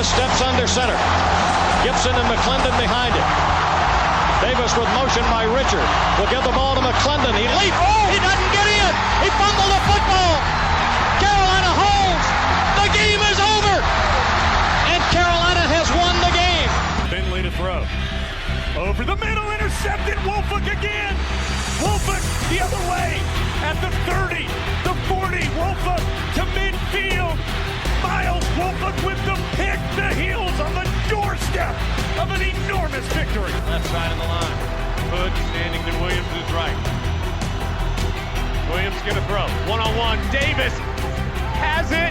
Davis steps under center. Gibson and McClendon behind him. Davis with motion by Richard. Will give the ball to McClendon. He leaps. Oh, he doesn't get in. He fumbled the football. Carolina holds. The game is over. And Carolina has won the game. Finley to throw. Over the middle, intercepted. Wolford again. Wolford the other way. At the 30, the 40. Wolford to midfield. Miles Wolford with the pick. The heels on the doorstep of an enormous victory. Left side of the line. Hood standing to Williams' right. Williams gonna throw. One-on-one. Davis has it.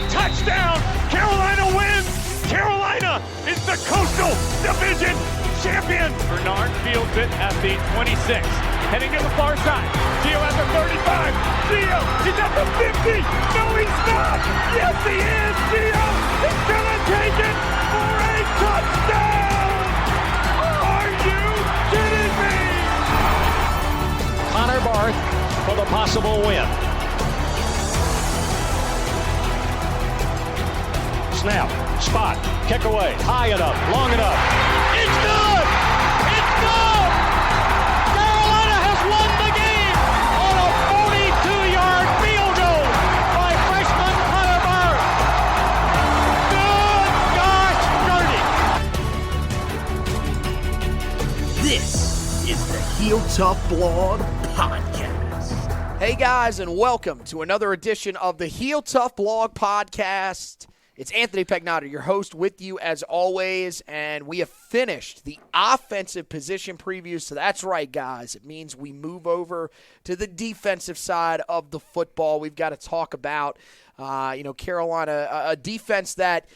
Touchdown. Carolina wins. Carolina is the Coastal Division champion. Bernard fields it at the 26. Heading to the far side. Gio at the 35. Gio is at the 50. No, he's not. Yes, he is. Gio is going to take it for a touchdown. Are you kidding me? Connor Barth for the possible win. Snap, spot, kick away, high enough, long enough. It's good! It's good! Carolina has won the game on a 42-yard field goal by freshman Connor Barth. Good gosh, dirty! This is the Heel Tough Blog Podcast. Hey guys, and welcome to another edition of the Heel Tough Blog Podcast. It's Anthony Pagnotta, your host, with you as always, and we have finished the offensive position preview. So that's right, guys. It means we move over to the defensive side of the football. We've got to talk about, Carolina, a defense that,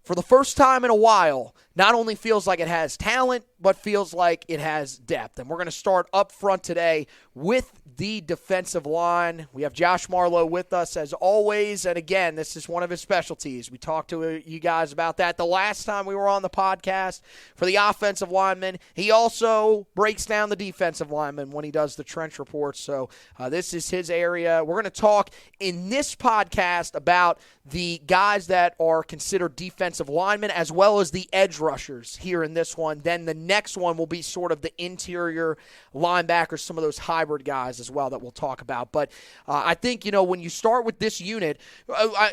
for the first time in a while, not only feels like it has talent, but feels like it has depth. And we're going to start up front today with the defensive line. We have Josh Marlowe with us as always. And again, this is one of his specialties. We talked to you guys about that the last time we were on the podcast for the offensive linemen. He also breaks down the defensive linemen when he does the trench reports. So this is his area. We're going to talk in this podcast about the guys that are considered defensive linemen as well as the edge rushers here in this one. Then the next one will be sort of the interior linebackers, some of those hybrid guys as well that we'll talk about. But I think, when you start with this unit,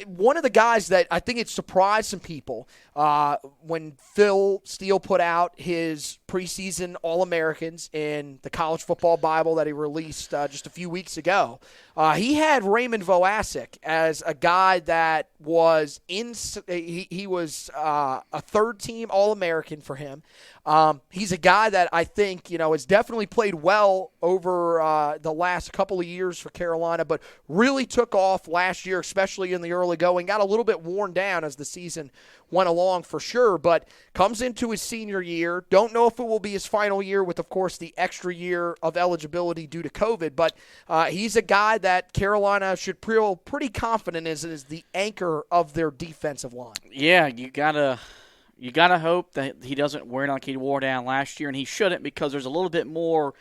one of the guys that I think it surprised some people when Phil Steele put out his preseason All-Americans in the College Football Bible that he released just a few weeks ago, he had Raymond Voasic as a guy that was he was a third-team All-American for him. He's a guy that I think, has definitely played well over the last couple of years for Carolina, but really took off last year, especially in the early going. Got a little bit worn down as the season went along for sure, but comes into his senior year. Don't know if it will be his final year with, of course, the extra year of eligibility due to COVID, but he's a guy that Carolina should feel pretty confident is the anchor of their defensive line. Yeah, you gotta hope that he doesn't wear it like he wore down last year, and he shouldn't, because there's a little bit more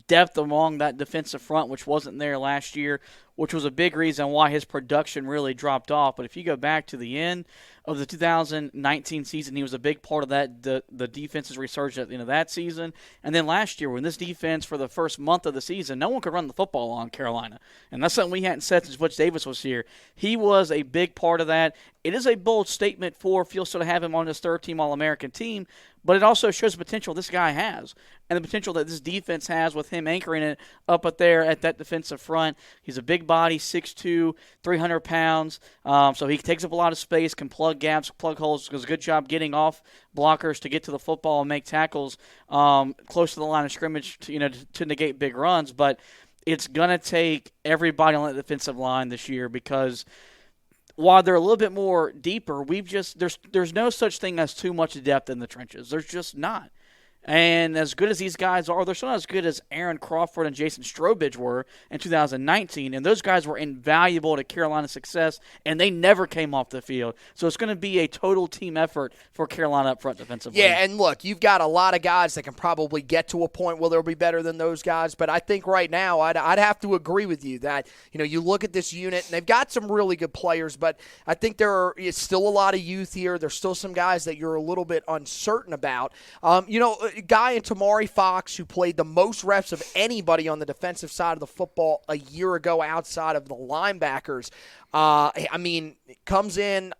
depth along that defensive front, which wasn't there last year, which was a big reason why his production really dropped off. But if you go back to the end of the 2019 season, he was a big part of that, the defense's resurgence at the end of that season. And then last year, when this defense, for the first month of the season, no one could run the football on Carolina. And that's something we hadn't said since Butch Davis was here. He was a big part of that. It is a bold statement for Fields to have him on his third-team All-American team, but it also shows the potential this guy has and the potential that this defense has with him anchoring it up there at that defensive front. He's a big body, 6'2", 300 pounds, so he takes up a lot of space, can plug gaps, plug holes, does a good job getting off blockers to get to the football and make tackles close to the line of scrimmage to negate big runs. But it's going to take everybody on the defensive line this year, because while they're a little bit more deeper, there's no such thing as too much depth in the trenches. There's just not. And as good as these guys are, they're still not as good as Aaron Crawford and Jason Strobridge were in 2019. And those guys were invaluable to Carolina's success, and they never came off the field. So it's going to be a total team effort for Carolina up front defensively. Yeah, and look, you've got a lot of guys that can probably get to a point where they'll be better than those guys. But I think right now I'd have to agree with you that, you look at this unit, and they've got some really good players, but I think there is still a lot of youth here. There's still some guys that you're a little bit uncertain about. A guy in Tamari Fox who played the most reps of anybody on the defensive side of the football a year ago outside of the linebackers. Comes in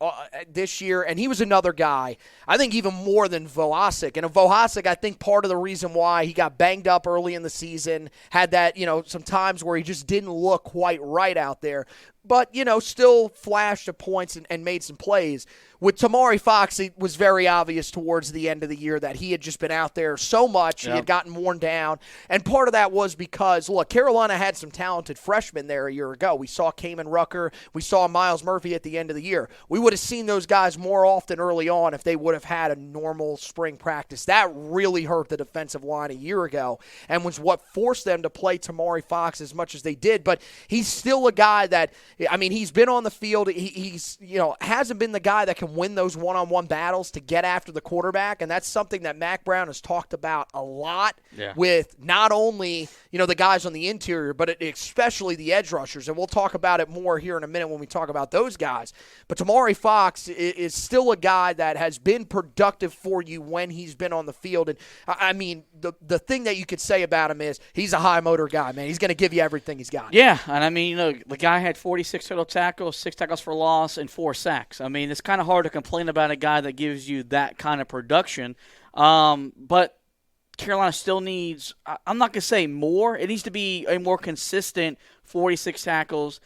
this year, and he was another guy, I think even more than Vohasek. And Vohasek, I think part of the reason why he got banged up early in the season, had that, some times where he just didn't look quite right out there, but, still flashed at points and made some plays. With Tamari Fox, it was very obvious towards the end of the year that he had just been out there so much. He had gotten worn down. And part of that was because, look, Carolina had some talented freshmen there a year ago. We saw Kamen Rucker. We saw Miles Murphy at the end of the year. We would have seen those guys more often early on if they would have had a normal spring practice. That really hurt the defensive line a year ago and was what forced them to play Tamari Fox as much as they did. But he's still a guy that, he's been on the field. He's hasn't been the guy that can win those one-on-one battles to get after the quarterback, and that's something that Mack Brown has talked about a lot with not only the guys on the interior, but especially the edge rushers, and we'll talk about it more here in a minute when we talk about those guys. But Tamari Fox is still a guy that has been productive for you when he's been on the field, and the thing that you could say about him is he's a high motor guy, man. He's going to give you everything he's got. Yeah, and the guy had 46 total tackles, 6 tackles for loss, and 4 sacks. It's kind of hard to complain about a guy that gives you that kind of production. But Carolina still needs, I'm not going to say more. It needs to be a more consistent 46 tackles,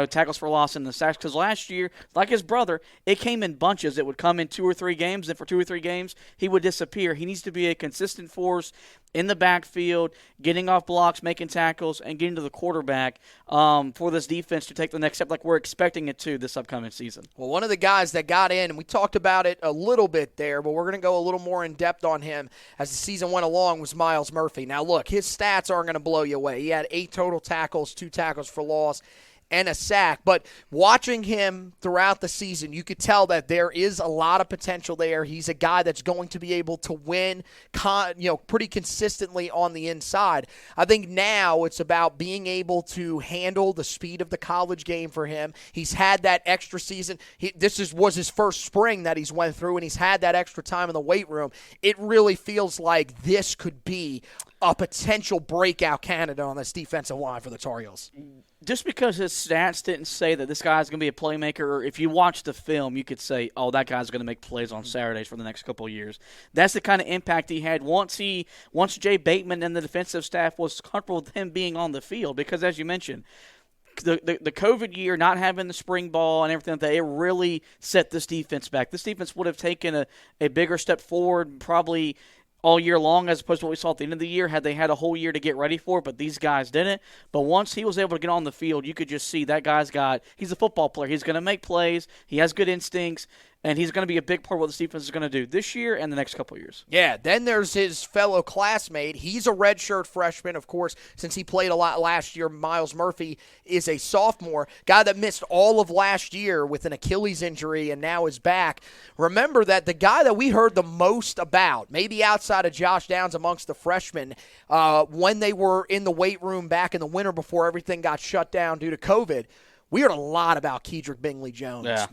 tackles for loss in the sacks. Because last year, like his brother, it came in bunches. It would come in 2 or 3 games, and for 2 or 3 games, he would disappear. He needs to be a consistent force in the backfield, getting off blocks, making tackles, and getting to the quarterback for this defense to take the next step like we're expecting it to this upcoming season. Well, one of the guys that got in, and we talked about it a little bit there, but we're going to go a little more in depth on him as the season went along, was Miles Murphy. Now, look, his stats aren't going to blow you away. He had 8 total tackles, 2 tackles for loss, and a sack. But watching him throughout the season, you could tell that there is a lot of potential there. He's a guy that's going to be able to win pretty consistently on the inside. I think now it's about being able to handle the speed of the college game for him. He's had that extra season. Was his first spring that he's went through, and he's had that extra time in the weight room. It really feels like this could be a potential breakout candidate on this defensive line for the Tar Heels. Just because his stats didn't say that this guy's going to be a playmaker, or if you watch the film, you could say, oh, that guy's going to make plays on Saturdays for the next couple of years. That's the kind of impact he had once Jay Bateman and the defensive staff was comfortable with him being on the field. Because, as you mentioned, the COVID year, not having the spring ball and everything like that, it really set this defense back. This defense would have taken a bigger step forward probably all year long as opposed to what we saw at the end of the year had they had a whole year to get ready for it, but these guys didn't. But once he was able to get on the field, you could just see that he's a football player. He's going to make plays. He has good instincts. And he's going to be a big part of what this defense is going to do this year and the next couple of years. Yeah, then there's his fellow classmate. He's a redshirt freshman, of course, since he played a lot last year. Miles Murphy is a sophomore, guy that missed all of last year with an Achilles injury and now is back. Remember that the guy that we heard the most about, maybe outside of Josh Downs amongst the freshmen, when they were in the weight room back in the winter before everything got shut down due to COVID, we heard a lot about Kedrick Bingley-Jones. Yeah.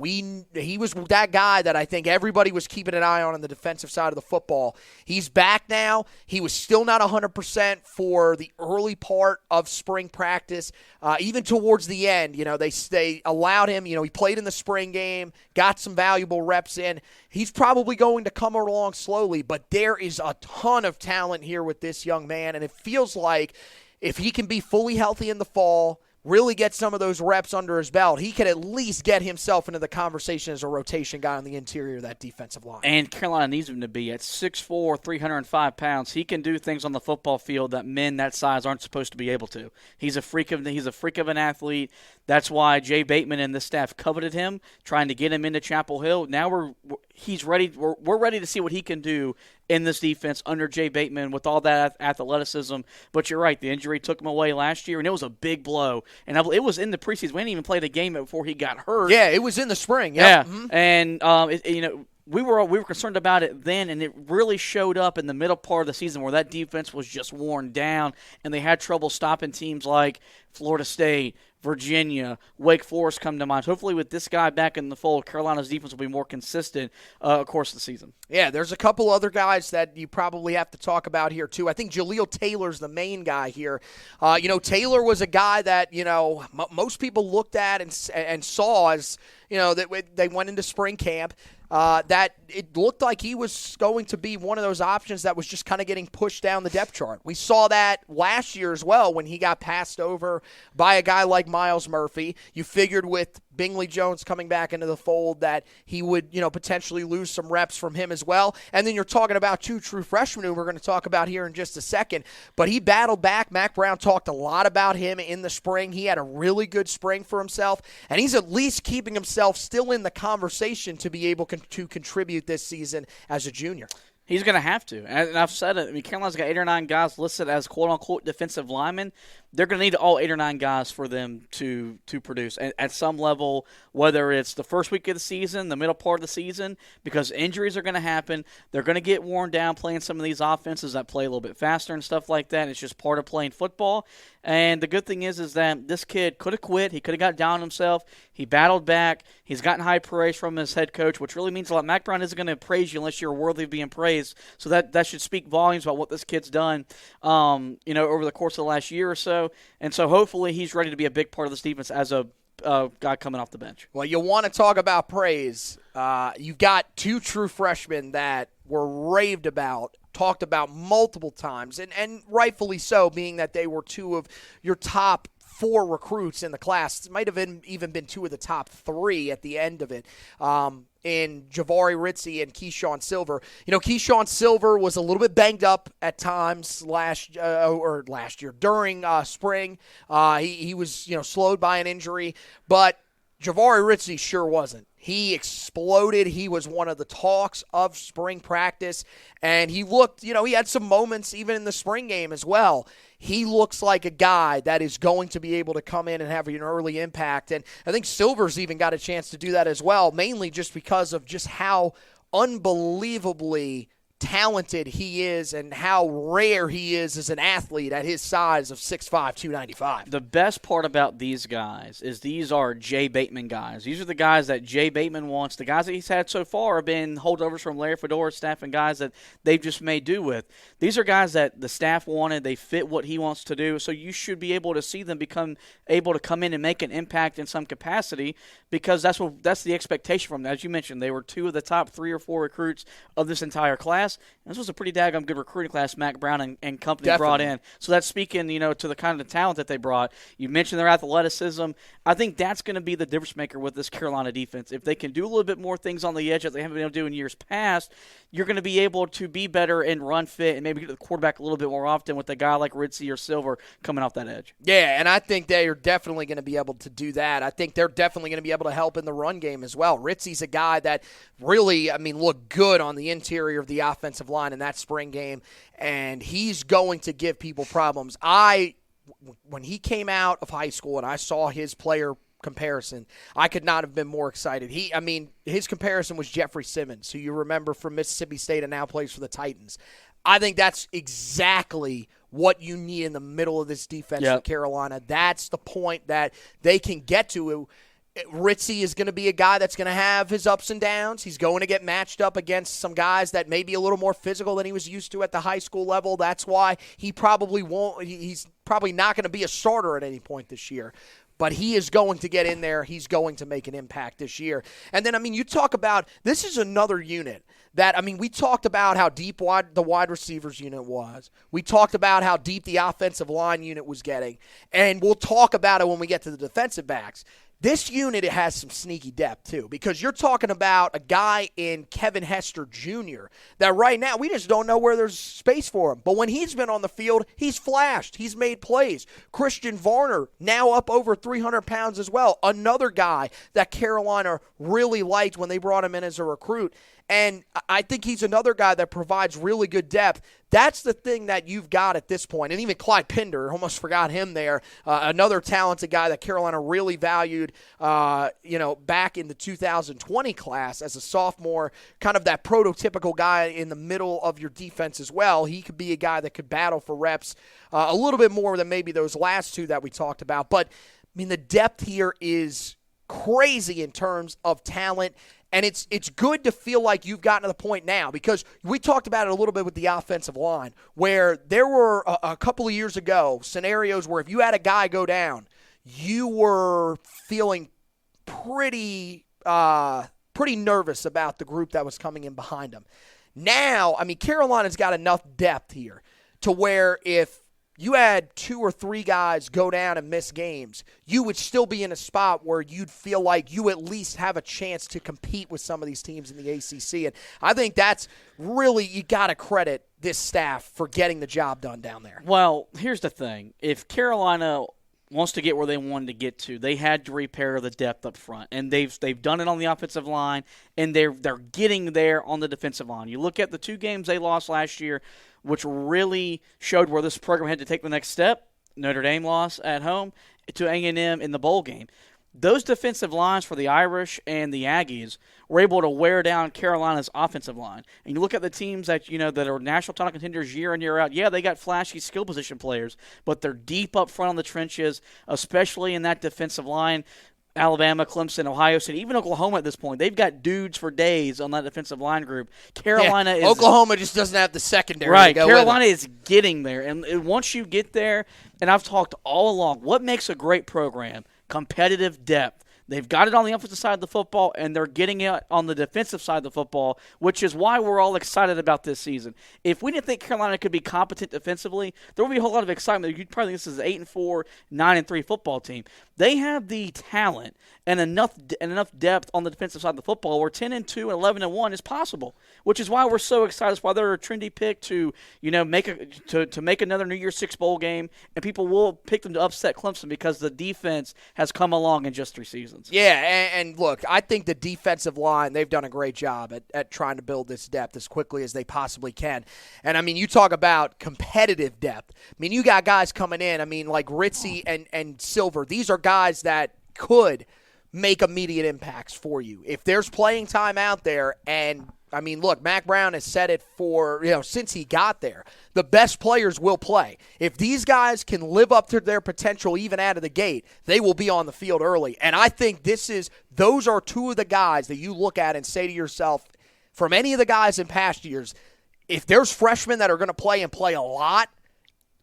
He was that guy that I think everybody was keeping an eye on the defensive side of the football. He's back now. He was still not 100% for the early part of spring practice. Even towards the end, they allowed him. He played in the spring game, got some valuable reps in. He's probably going to come along slowly, but there is a ton of talent here with this young man, and it feels like if he can be fully healthy in the fall, really get some of those reps under his belt, he could at least get himself into the conversation as a rotation guy on the interior of that defensive line. And Carolina needs him to be at 6'4", 305 pounds. He can do things on the football field that men that size aren't supposed to be able to. He's a freak of an athlete. That's why Jay Bateman and the staff coveted him, trying to get him into Chapel Hill. Now he's ready. We're ready to see what he can do in this defense under Jay Bateman with all that athleticism. But you're right, the injury took him away last year, and it was a big blow. And it was in the preseason. We didn't even play the game before he got hurt. Yeah, it was in the spring. Yep. Yeah, Mm-hmm. and we were concerned about it then, and it really showed up in the middle part of the season where that defense was just worn down, and they had trouble stopping teams like Florida State, Virginia, Wake Forest come to mind. Hopefully with this guy back in the fold, Carolina's defense will be more consistent course of the season. Yeah, there's a couple other guys that you probably have to talk about here, too. I think Jaleel Taylor's the main guy here. Taylor was a guy that, most people looked at and saw as, that they went into spring camp. That it looked like he was going to be one of those options that was just kind of getting pushed down the depth chart. We saw that last year as well when he got passed over by a guy like Myles Murphy. You figured with Bingley Jones coming back into the fold that he would, potentially lose some reps from him as well. And then you're talking about two true freshmen who we're going to talk about here in just a second. But he battled back. Mack Brown talked a lot about him in the spring. He had a really good spring for himself, and he's at least keeping himself still in the conversation to be able to contribute this season as a junior. He's going to have to. And I've said it. I mean, Carolina's got 8 or 9 guys listed as quote-unquote defensive linemen. They're going to need all 8 or 9 guys for them to produce at some level, whether it's the first week of the season, the middle part of the season, because injuries are going to happen. They're going to get worn down playing some of these offenses that play a little bit faster and stuff like that. It's just part of playing football. And the good thing is that this kid could have quit. He could have got down on himself. He battled back. He's gotten high praise from his head coach, which really means a lot. Mack Brown isn't going to praise you unless you're worthy of being praised. So that should speak volumes about what this kid's done, over the course of the last year or so. And so hopefully he's ready to be a big part of this defense as a guy coming off the bench. Well, you want to talk about praise. You've got 2 true freshmen that were raved about, talked about multiple times, and rightfully so, being that they were 2 of your top 4 recruits in the class. It might have even been 2 of the top 3 at the end of it. In Jahvaree Ritzie and Keyshawn Silver. Keyshawn Silver was a little bit banged up at times last year during spring. He was, slowed by an injury, but Jahvaree Ritzie sure wasn't. He exploded. He was one of the talks of spring practice, and he looked, he had some moments even in the spring game as well. He looks like a guy that is going to be able to come in and have an early impact, and I think Silver's even got a chance to do that as well, mainly just because of just how unbelievably talented he is and how rare he is as an athlete at his size of 6'5", 295. The best part about these guys is these are Jay Bateman guys. These are the guys that Jay Bateman wants. The guys that he's had so far have been holdovers from Larry Fedora's staff and guys that they've just made do with. These are guys that the staff wanted. They fit what he wants to do, so you should be able to see them become able to come in and make an impact in some capacity because that's the expectation from them. As you mentioned, they were 2 of the top 3 or 4 recruits of this entire class. This was a pretty daggone good recruiting class Mack Brown and company Definitely brought in. So that's speaking, to the kind of talent that they brought. You mentioned their athleticism. I think that's going to be the difference maker with this Carolina defense. If they can do a little bit more things on the edge that they haven't been able to do in years past, you're going to be able to be better and run fit and maybe get to the quarterback a little bit more often with a guy like Ritzie or Silver coming off that edge. Yeah, and I think they are definitely going to be able to do that. I think they're definitely going to be able to help in the run game as well. Ritzie's a guy that really, looked good on the interior of the offensive line in that spring game, and he's going to give people problems. When he came out of high school and I saw his player comparison, I could not have been more excited. His comparison was Jeffrey Simmons, who you remember from Mississippi State and now plays for the Titans. I think that's exactly what you need in the middle of this defense for Carolina. That's the point that they can get to. Ritzie is going to be a guy that's going to have his ups and downs. He's going to get matched up against some guys that may be a little more physical than he was used to at the high school level. That's why he's probably not going to be a starter at any point this year. But he is going to get in there. He's going to make an impact this year. And then, you talk about this is another unit that, we talked about how deep the wide receivers unit was. We talked about how deep the offensive line unit was getting. And we'll talk about it when we get to the defensive backs. This unit, it has some sneaky depth, too, because you're talking about a guy in Kevin Hester Jr. that right now we just don't know where there's space for him. But when he's been on the field, he's flashed. He's made plays. Christian Varner, now up over 300 pounds as well. Another guy that Carolina really liked when they brought him in as a recruit. And I think he's another guy that provides really good depth. That's the thing that you've got at this point. And even Clyde Pinder, almost forgot him there. Another talented guy that Carolina really valued, back in the 2020 class as a sophomore, kind of that prototypical guy in the middle of your defense as well. He could be a guy that could battle for reps a little bit more than maybe those last two that we talked about. But, I mean, the depth here is crazy in terms of talent. And it's good to feel like you've gotten to the point now, because we talked about it a little bit with the offensive line, where there were a couple of years ago scenarios where if you had a guy go down, you were feeling pretty nervous about the group that was coming in behind them. Now, I mean, Carolina's got enough depth here to where if you had 2 or 3 guys go down and miss games, you would still be in a spot where you'd feel like you at least have a chance to compete with some of these teams in the ACC. And I think that's really, you got to credit this staff for getting the job done down there. Well, here's the thing. If Carolina wants to get where they wanted to get to, they had to repair the depth up front, and they've done it on the offensive line, and they're getting there on the defensive line. You look at the 2 games they lost last year, which really showed where this program had to take the next step. Notre Dame loss at home to A&M in the bowl game. Those defensive lines for the Irish and the Aggies were able to wear down Carolina's offensive line. And you look at the teams that that are national title contenders year in, year out. Yeah, they got flashy skill position players, but they're deep up front on the trenches, especially in that defensive line. Alabama, Clemson, Ohio State, even Oklahoma at this point. They've got dudes for days on that defensive line group. Carolina is Oklahoma just doesn't have the secondary. Right, to go Carolina with is getting there. And once you get there, and I've talked all along, what makes a great program? Competitive depth. They've got it on the offensive side of the football, and they're getting it on the defensive side of the football, which is why we're all excited about this season. If we didn't think Carolina could be competent defensively, there would be a whole lot of excitement. You'd probably think this is an 8-4, 9-3 football team. They have the talent and enough depth on the defensive side of the football where 10-2 and 11-1 is possible, which is why we're so excited. That's why they're a trendy pick to make another New Year's Six bowl game, and people will pick them to upset Clemson because the defense has come along in just 3 seasons. Yeah, and look, I think the defensive line, they've done a great job at trying to build this depth as quickly as they possibly can. And, I mean, you talk about competitive depth. I mean, you got guys coming in, I mean, like Ritzy and Silver. These are guys that could make immediate impacts for you. If there's playing time out there, and I mean, look, Mack Brown has said it for, since he got there, the best players will play. If these guys can live up to their potential even out of the gate, they will be on the field early. And I think those are 2 of the guys that you look at and say to yourself, from any of the guys in past years, if there's freshmen that are going to play a lot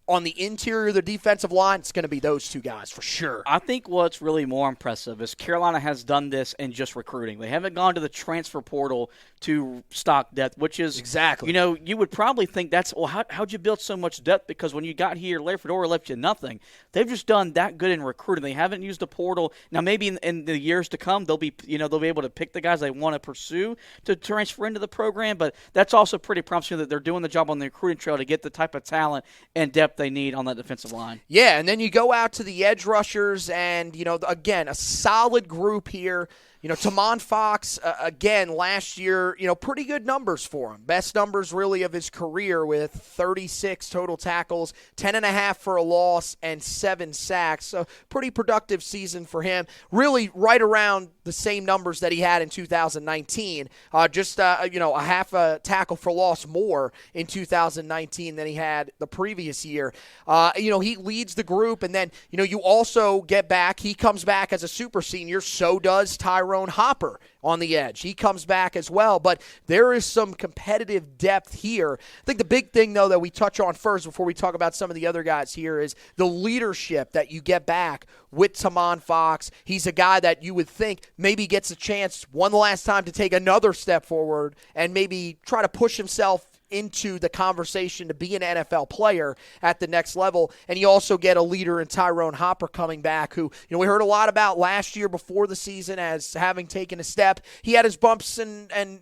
on the interior of the defensive line, it's going to be those 2 guys for sure. I think what's really more impressive is Carolina has done this in just recruiting. They haven't gone to the transfer portal to stock depth, which is exactly. You would probably think that's, well, how'd you build so much depth? Because when you got here, Larry Fedora left you nothing. They've just done that good in recruiting. They haven't used the portal. Now maybe in the years to come, they'll be able to pick the guys they want to pursue to transfer into the program. But that's also pretty promising that they're doing the job on the recruiting trail to get the type of talent and depth they need on that defensive line. Yeah, and then you go out to the edge rushers, and again, a solid group here. Tamon Fox, again, last year, pretty good numbers for him. Best numbers, really, of his career with 36 total tackles, 10.5 for a loss, and 7 sacks. So pretty productive season for him. Really right around the same numbers that he had in 2019. Just a half a tackle for loss more in 2019 than he had the previous year. He leads the group, and then, you also get back. He comes back as a super senior. So does Tyrone Hopper on the edge. He comes back as well, but there is some competitive depth here. I think the big thing, though, that we touch on first before we talk about some of the other guys here is the leadership that you get back with Tamon Fox. He's a guy that you would think maybe gets a chance one last time to take another step forward and maybe try to push himself into the conversation to be an NFL player at the next level. And you also get a leader in Tyrone Hopper coming back, who, we heard a lot about last year before the season as having taken a step. He had his bumps and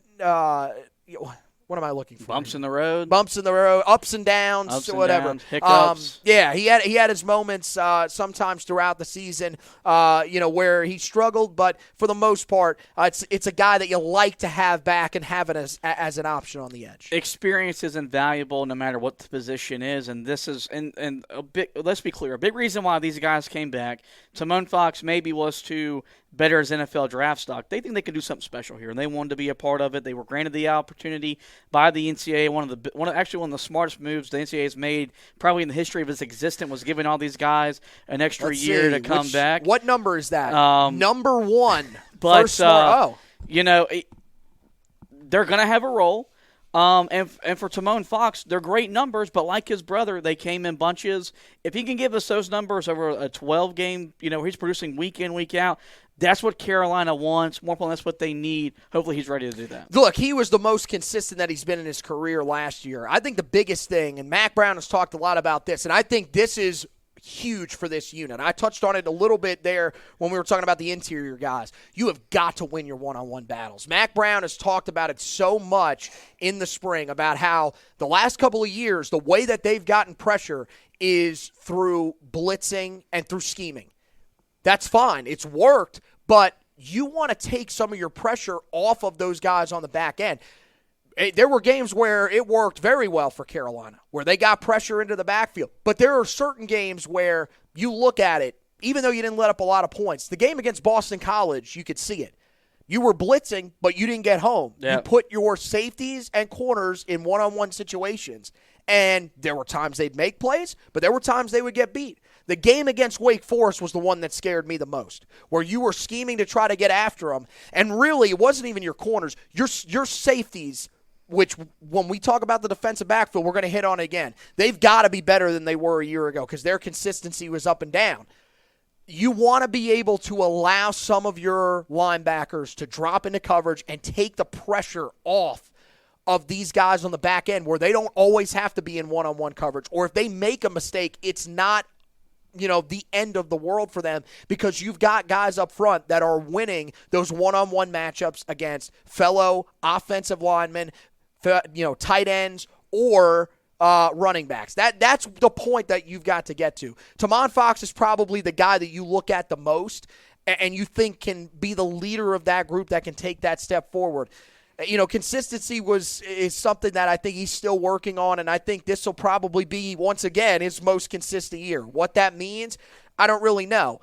what am I looking for? Bumps in the road. Bumps in the road, ups and downs, whatever. Hiccups. He had his moments sometimes throughout the season, where he struggled. But for the most part, it's a guy that you like to have back and have it as an option on the edge. Experience is invaluable no matter what the position is, and this is and a big. Let's be clear. A big reason why these guys came back, Timon Fox maybe was to better his NFL draft stock. They think they can do something special here, and they wanted to be a part of it. They were granted the opportunity by the NCAA. One of the smartest moves the NCAA has made probably in the history of its existence was giving all these guys an extra year to come back. What number is that? Number 1. But first they're going to have a role. And for Timon Fox, they're great numbers, but like his brother, they came in bunches. If he can give us those numbers over a 12-game, he's producing week in, week out, that's what Carolina wants. More importantly, that's what they need. Hopefully he's ready to do that. Look, he was the most consistent that he's been in his career last year. I think the biggest thing, and Mack Brown has talked a lot about this, and I think this is huge for this unit. I touched on it a little bit there when we were talking about the interior guys. You have got to win your one-on-one battles. Mack Brown has talked about it so much in the spring about how the last couple of years, the way that they've gotten pressure is through blitzing and through scheming. That's fine. It's worked, but you want to take some of your pressure off of those guys on the back end. There were games where it worked very well for Carolina, where they got pressure into the backfield. But there are certain games where you look at it, even though you didn't let up a lot of points. The game against Boston College, you could see it. You were blitzing, but you didn't get home. Yeah. You put your safeties and corners in one-on-one situations. And there were times they'd make plays, but there were times they would get beat. The game against Wake Forest was the one that scared me the most, where you were scheming to try to get after them. And really, it wasn't even your corners. Your safeties, which when we talk about the defensive backfield, we're going to hit on it again. They've got to be better than they were a year ago because their consistency was up and down. You want to be able to allow some of your linebackers to drop into coverage and take the pressure off of these guys on the back end where they don't always have to be in one-on-one coverage. Or if they make a mistake, it's not, the end of the world for them because you've got guys up front that are winning those one-on-one matchups against fellow offensive linemen, tight ends, or running backs. That's the point that you've got to get to. Timon Fox is probably the guy that you look at the most and you think can be the leader of that group that can take that step forward. Consistency is something that I think he's still working on, and I think this will probably be, once again, his most consistent year. What that means, I don't really know.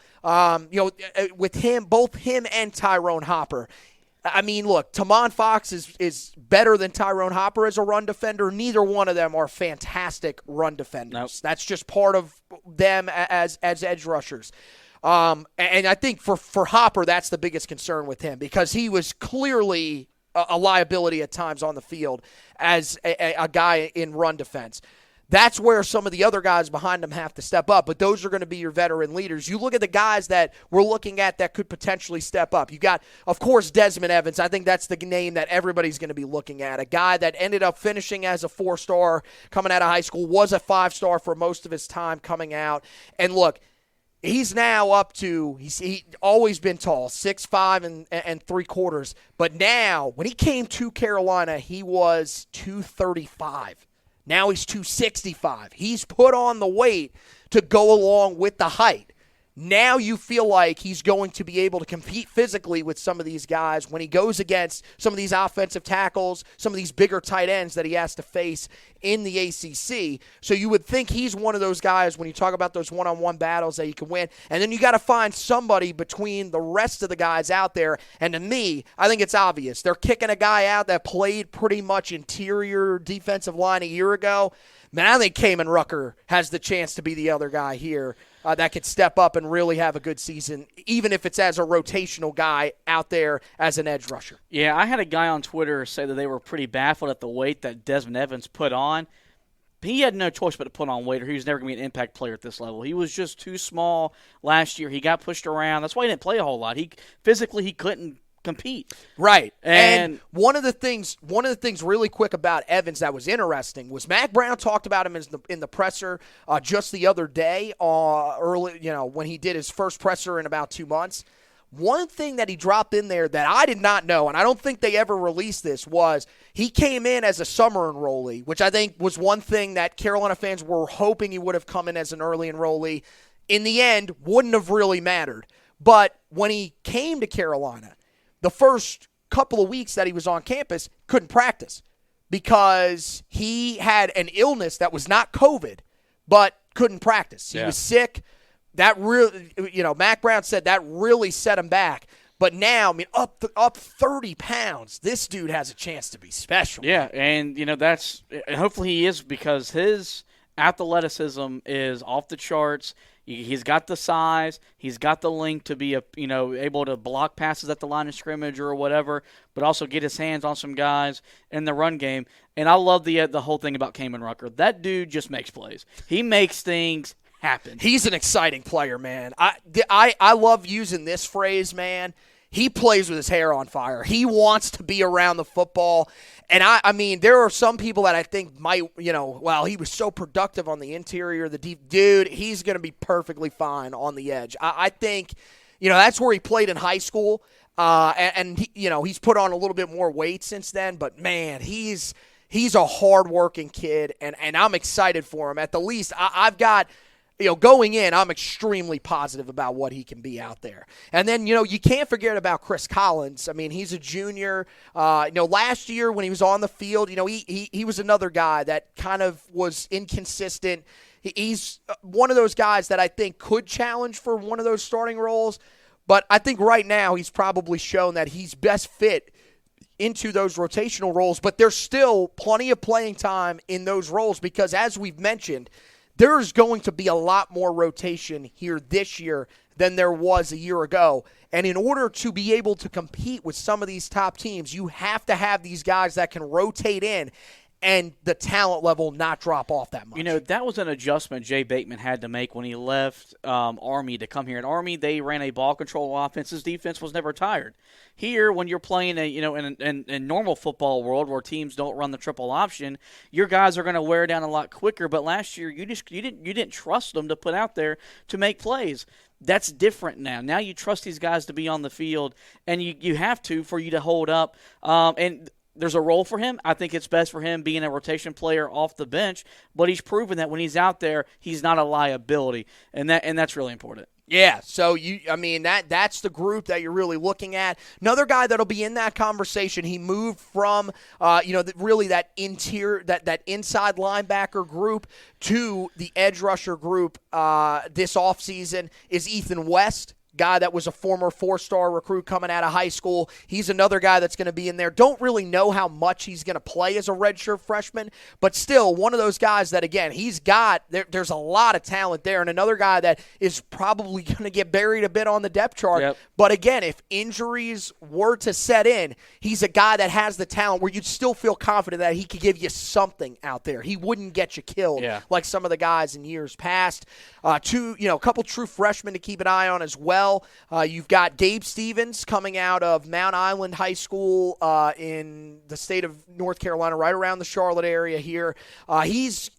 With him, both him and Tyrone Hopper, I mean, look, Timon Fox is better than Tyrone Hopper as a run defender. Neither one of them are fantastic run defenders. Nope. That's just part of them as edge rushers. And I think for Hopper, that's the biggest concern with him because he was clearly a liability at times on the field as a guy in run defense. That's where some of the other guys behind him have to step up, but those are going to be your veteran leaders. You look at the guys that we're looking at that could potentially step up. You got, of course, Desmond Evans. I think that's the name that everybody's going to be looking at, a guy that ended up finishing as a 4-star coming out of high school, was a 5-star for most of his time coming out. And look, he's now up to, he's always been tall, 6'5" and 3/4. But now, when he came to Carolina, he was 235. Now he's 265. He's put on the weight to go along with the height. Now you feel like he's going to be able to compete physically with some of these guys when he goes against some of these offensive tackles, some of these bigger tight ends that he has to face in the ACC. So you would think he's one of those guys when you talk about those one-on-one battles that you can win. And then you got to find somebody between the rest of the guys out there. And to me, I think it's obvious. They're kicking a guy out that played pretty much interior defensive line a year ago. Man, I think Kamen Rucker has the chance to be the other guy here that could step up and really have a good season, even if it's as a rotational guy out there as an edge rusher. Yeah, I had a guy on Twitter say that they were pretty baffled at the weight that Desmond Evans put on. He had no choice but to put on weight, or he was never going to be an impact player at this level. He was just too small last year. He got pushed around. That's why he didn't play a whole lot. He couldn't compete. Right. And one of the things really quick about Evans that was interesting was Mack Brown talked about him in the presser just the other day, early, when he did his first presser in about 2 months. One thing that he dropped in there that I did not know, and I don't think they ever released this, was he came in as a summer enrollee, which I think was one thing that Carolina fans were hoping he would have come in as an early enrollee. In the end, wouldn't have really mattered. But when he came to Carolina, the first couple of weeks that he was on campus, couldn't practice because he had an illness that was not COVID, but couldn't practice. He was sick. That really, Mack Brown said that really set him back. But now, up 30 pounds, this dude has a chance to be special. Yeah, and hopefully he is, because his athleticism is off the charts. He's got the size, he's got the length to be able to block passes at the line of scrimmage or whatever, but also get his hands on some guys in the run game. And I love the whole thing about Kamen Rucker. That dude just makes plays. He makes things happen. He's an exciting player, man. I love using this phrase, man. He plays with his hair on fire. He wants to be around the football. And I mean, there are some people that I think might, he was so productive on the interior, the deep. Dude, he's going to be perfectly fine on the edge. I think, that's where he played in high school. And he's put on a little bit more weight since then. But, man, he's a hard-working kid, and I'm excited for him. At the least, I've got – going in, I'm extremely positive about what he can be out there. And then, you can't forget about Chris Collins. I mean, he's a junior. Last year when he was on the field, he was another guy that kind of was inconsistent. He's one of those guys that I think could challenge for one of those starting roles. But I think right now he's probably shown that he's best fit into those rotational roles. But there's still plenty of playing time in those roles because, as we've mentioned, there's going to be a lot more rotation here this year than there was a year ago. And in order to be able to compete with some of these top teams, you have to have these guys that can rotate in and the talent level not drop off that much. That was an adjustment Jay Bateman had to make when he left Army to come here. In Army, they ran a ball control offense. His defense was never tired. Here, when you're playing in normal football world where teams don't run the triple option, your guys are going to wear down a lot quicker. But last year, you didn't trust them to put out there to make plays. That's different now. Now you trust these guys to be on the field, and you have to for you to hold up. And there's a role for him. I think it's best for him being a rotation player off the bench, but he's proven that when he's out there, he's not a liability, and that's really important. Yeah, so that's the group that you're really looking at. Another guy that'll be in that conversation, he moved from really that interior, that inside linebacker group to the edge rusher group this offseason, is Ethan West. Guy that was a former 4-star recruit coming out of high school. He's another guy that's going to be in there. Don't really know how much he's going to play as a redshirt freshman, but still one of those guys that, again, there's a lot of talent there, and another guy that is probably going to get buried a bit on the depth chart. Yep. But again, if injuries were to set in, he's a guy that has the talent where you'd still feel confident that he could give you something out there. He wouldn't get you killed like some of the guys in years past. A couple true freshmen to keep an eye on as well. You've got Gabe Stevens coming out of Mount Island High School in the state of North Carolina, right around the Charlotte area here. He's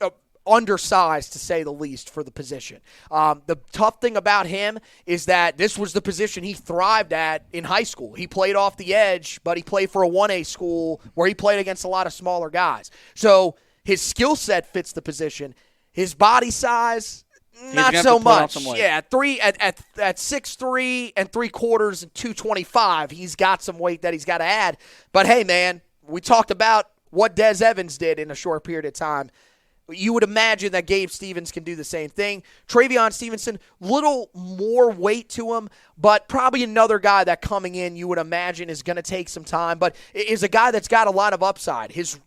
undersized, to say the least, for the position. The tough thing about him is that this was the position he thrived at in high school. He played off the edge, but he played for a 1A school where he played against a lot of smaller guys. So his skill set fits the position. His body size, not so much. Yeah, at 6'3" and 3/4 and 225, he's got some weight that he's got to add. But hey, man, we talked about what Des Evans did in a short period of time. You would imagine that Gabe Stevens can do the same thing. Travion Stevenson, little more weight to him, but probably another guy that coming in you would imagine is going to take some time, but is a guy that's got a lot of upside. His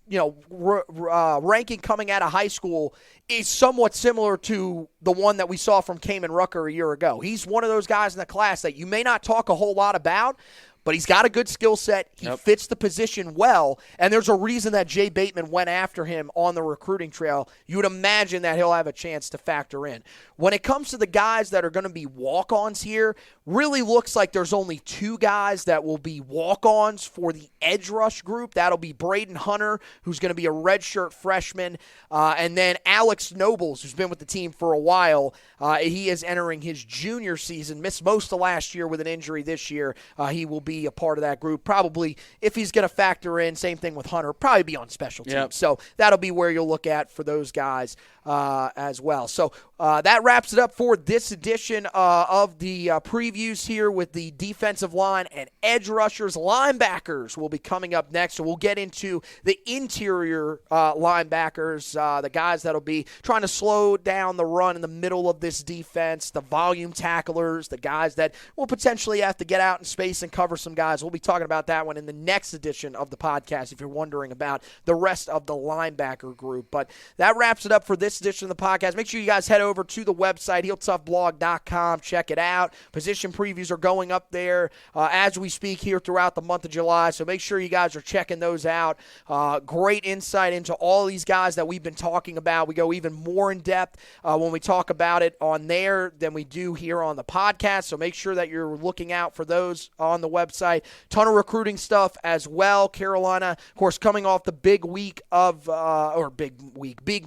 ranking coming out of high school is somewhat similar to the one that we saw from Kamen Rucker a year ago. He's one of those guys in the class that you may not talk a whole lot about, but he's got a good skill set. He fits the position well, and there's a reason that Jay Bateman went after him on the recruiting trail. You would imagine that he'll have a chance to factor in. When it comes to the guys that are going to be walk-ons here, really looks like there's only 2 guys that will be walk-ons for the edge rush group. That'll be Braden Hunter, who's going to be a redshirt freshman, and then Alex Nobles, who's been with the team for a while. He is entering his junior season, missed most of last year with an injury this year. He will be a part of that group. Probably, if he's going to factor in, same thing with Hunter, probably be on special teams. Yep. So that'll be where you'll look at for those guys as well. So that wraps it up for this edition of the previews here with the defensive line and edge rushers. Linebackers will be coming up next, so we'll get into the interior linebackers, the guys that'll be trying to slow down the run in the middle of this defense, the volume tacklers, the guys that will potentially have to get out in space and cover some guys. We'll be talking about that one in the next edition of the podcast if you're wondering about the rest of the linebacker group. But that wraps it up for this edition of the podcast. Make sure you guys head over to the website, HeelToughBlog.com. Check it out. Position previews are going up there as we speak here throughout the month of July, so make sure you guys are checking those out. Great insight into all these guys that we've been talking about. We go even more in depth when we talk about it on there than we do here on the podcast, so make sure that you're looking out for those on the website. Ton of recruiting stuff as well. Carolina, of course, coming off the big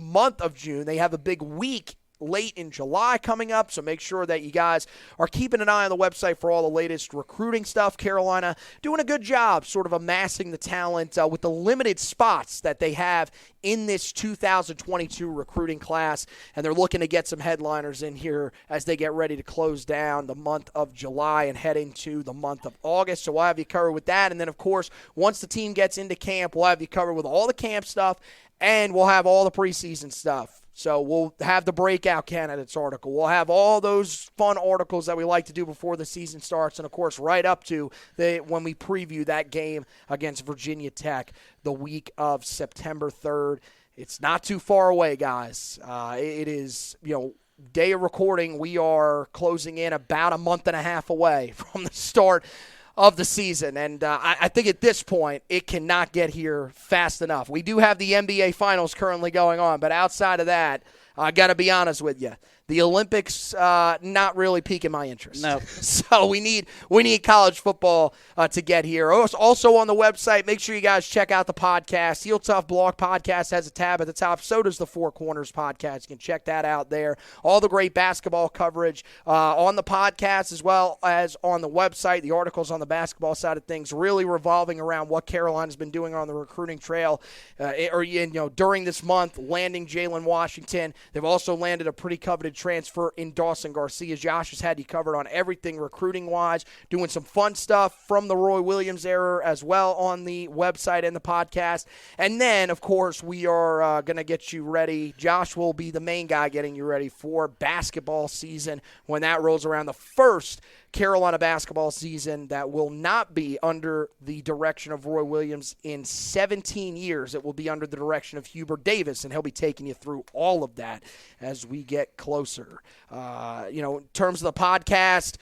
month of June. They have a big week late in July coming up, so make sure that you guys are keeping an eye on the website for all the latest recruiting stuff. Carolina doing a good job sort of amassing the talent with the limited spots that they have in this 2022 recruiting class, and they're looking to get some headliners in here as they get ready to close down the month of July and head into the month of August. So we'll have you covered with that, and then of course once the team gets into camp, we'll have you covered with all the camp stuff, and we'll have all the preseason stuff. So we'll have the breakout candidates article. We'll have all those fun articles that we like to do before the season starts, and, of course, right up to when we preview that game against Virginia Tech the week of September 3rd. It's not too far away, guys. It is, day of recording, we are closing in about a month and a half away from the start of the season, and I think at this point it cannot get here fast enough. We do have the NBA Finals currently going on, but outside of that, I got to be honest with you, the Olympics not really piquing my interest. No. So we need college football to get here. Also on the website, make sure you guys check out the podcast. Heel Tough Blog Podcast has a tab at the top. So does the Four Corners Podcast. You can check that out there. All the great basketball coverage on the podcast as well as on the website. The articles on the basketball side of things really revolving around what Carolina's been doing on the recruiting trail during this month, landing Jalen Washington. They've also landed a pretty coveted transfer in Dawson Garcia. Josh has had you covered on everything recruiting-wise, doing some fun stuff from the Roy Williams era as well on the website and the podcast. And then, of course, we are going to get you ready. Josh will be the main guy getting you ready for basketball season when that rolls around. The first Carolina basketball season that will not be under the direction of Roy Williams in 17 years. It will be under the direction of Hubert Davis, and he'll be taking you through all of that as we get closer. In terms of the podcast,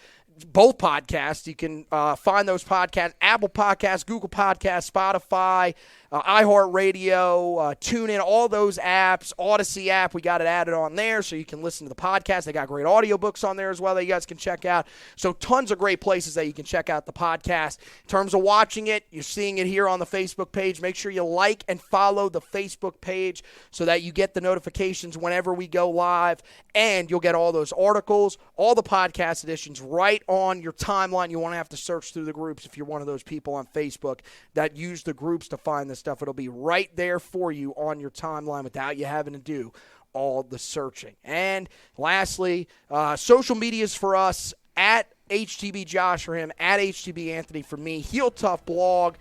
both podcasts, you can find those podcasts, Apple Podcasts, Google Podcasts, Spotify, iHeartRadio, TuneIn, all those apps, Odyssey app, we got it added on there so you can listen to the podcast. They got great audiobooks on there as well that you guys can check out. So tons of great places that you can check out the podcast. In terms of watching it, you're seeing it here on the Facebook page. Make sure you like and follow the Facebook page so that you get the notifications whenever we go live, and you'll get all those articles, all the podcast editions right on your timeline. You won't have to search through the groups if you're one of those people on Facebook that use the groups to find this stuff. It'll be right there for you on your timeline without you having to do all the searching. And lastly, social medias for us at HTB Josh for him, at HTB Anthony for me. Heel Tough Blog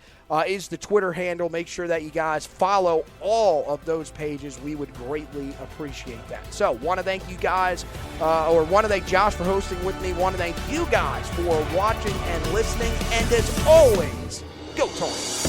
is the Twitter handle. Make sure that you guys follow all of those pages. We would greatly appreciate that. So, want to thank you guys, want to thank Josh for hosting with me. Want to thank you guys for watching and listening. And as always, go Tony.